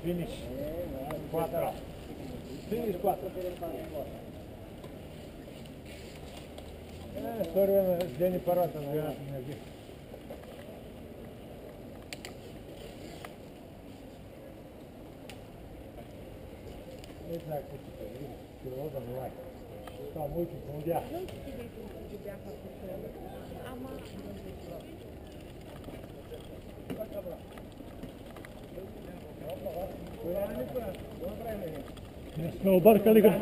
Finish. 4. Finish 4. Сорвано день аппарата, наверное, не. Не знаю, как это, крыло давай. Там очень молодя. Не сме объркали го.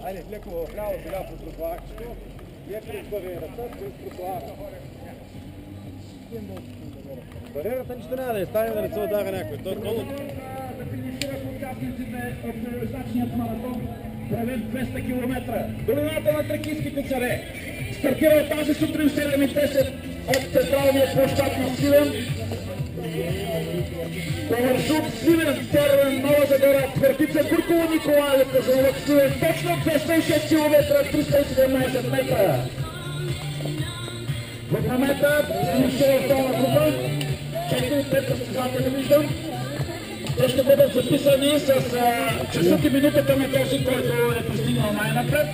Айде, леко вляво, сега по тротуарчето. Леко избави ръка, през тротуара. Бариерата нищо няма да стане да не се ударя някой. Той е долу. Да финишират участниците от терористичният маратон Правен 200 км. Долината на Тракийските царе стартира тази сутрин в 7:10 от централния площад на Сливен. По маршрут Сливен, Тервен, Нова Загора, Твърдица, Курково, Николаево, Казанлък, Сливен, точно 206 км, 317 метра. В момента финишира втора група, 4-5 състезатели виждам. Те ще бъдат записани с часът и минутата на този, който е пристигнал най-напред.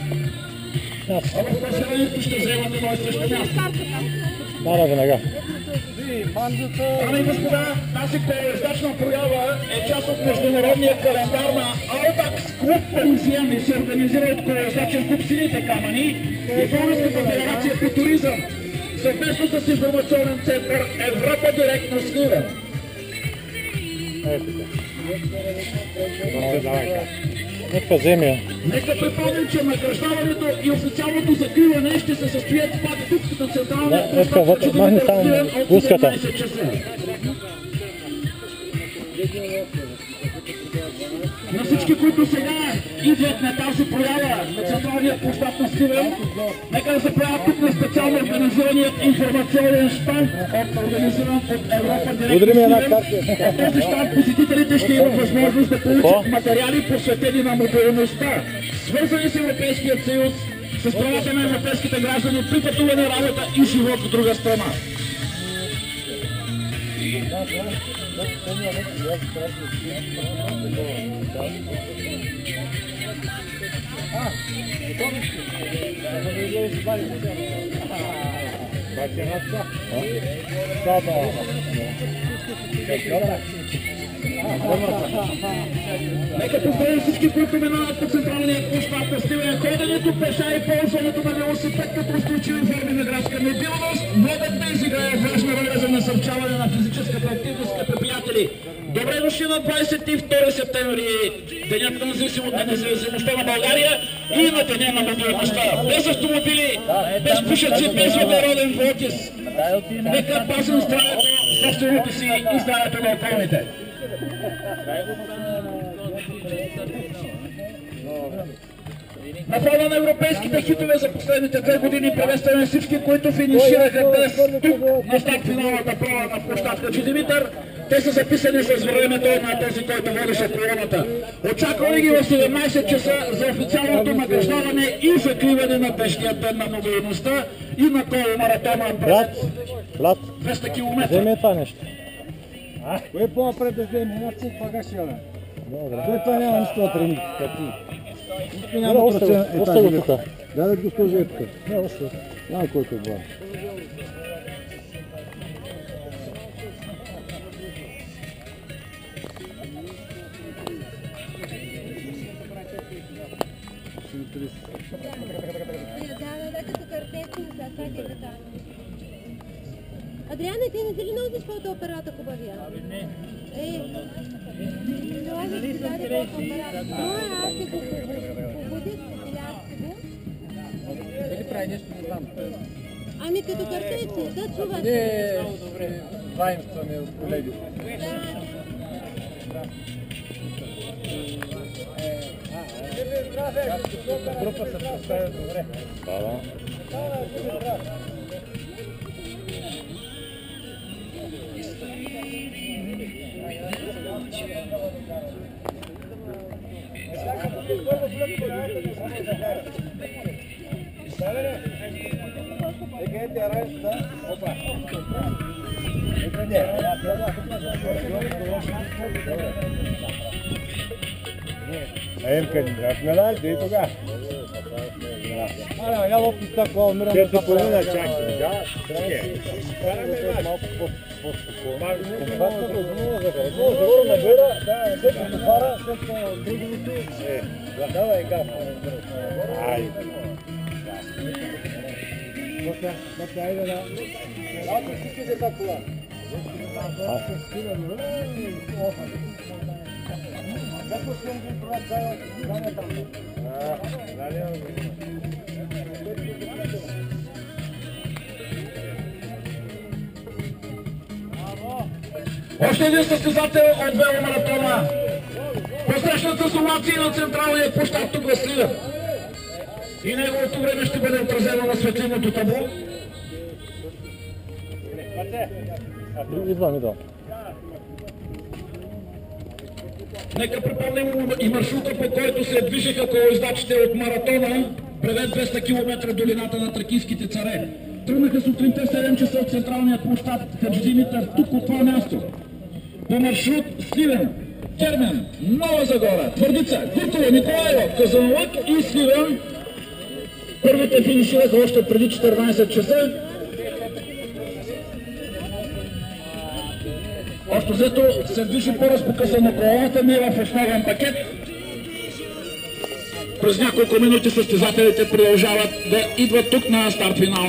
А в класирането ще вземат едно и също място. Мара веднага. Дами и господа, тази колоездачна проява е част от международния календар на Албакс клуб Паризиен и се организира от колоездачен клуб Сините камъни и Българската федерация по туризъм, съвместно с информационен център Европа директ на Сливен. Нека земя. Нека припомним, че награждаването и официалното закриване ще се състоят пак тук на централния площад на Чудовите Сливен от 17 часа. На всички, които сега идват на тази проява на централния площад на Сливен, нека да се правят тук на специално организираният информационен щанд, организиран от Европа директ на Сливен. От този щанд посетителите ще имат възможност да получат материали, посветени на мобилността, свързани с Европейския съюз, с правата на европейските граждани при пътуване, работа и живот в друга страна. Нека поздравим всички, които минават по централния площад на Сливен. Ходенето пеша и ползването на велосипед като устойчиви форми на градска мобилност могат да изиграят важна роля за насърчаване на физическата активност, скъпи приятели. Добре дошли на 22 септември, денят на независимостта на България и на деня на мобилността. Без автомобили, без пушаци, без въглероден двуокис. Нека пазим здравето, собственото си и здравето на околните. На фона на европейските хитове за последните 2 години приветстваме всички, които финишираха днес тук на старт финалната права на площадка Чудимитър. Те са записани с времето на този, който водеше програмата. Очакваме ги в 17 часа за официалното награждаване и закриване на днешния ден на мобилността и на коломаратона Брат, 200 км. вземе това нещо. Кое е по-напред да вземе? Една цик пага ще яда. Кое това няма нищо да трени? Нищо няма процент. Остави го тук. Да го сложи тук. Не, остави. Няма който е това. Адриана, ти не си ли носиш фотоапарата хубавия? Не. Приложи си даде фотоапарат. Аз ще го побудя, специалярски го. Дали прави нещо, не знам. Ами като картечни, да чуваш. Не, добре. Ваимства ми от колеги. Група се представя добре. Да. Емка, размерал, ти тога. Я лопни така, умирам. Четири половина чакай. Да, трябва. Малко Още един състезател от веломаратона. Посрещната сумация на централния площад тук в Сливен. И неговото време ще бъде отразено на светлинното табло. Идвам. Нека припомним и маршрута, по който се движиха колоездачите от маратона, превед 200 км долината на Тракийските царе. Тръгнаха сутринта 7 часа от централния площад Хаджи Димитър, тук от това място. По маршрут Сливен, Термен, Нова Загора, Твърдица, Кутово, Николаево, Казанлък и Сливен. Първите финишираха още преди 14 часа. Общо взето се движи по-разпокъсано колоната, не в основен пакет. През няколко минути състезателите продължават да идват тук на старт финал.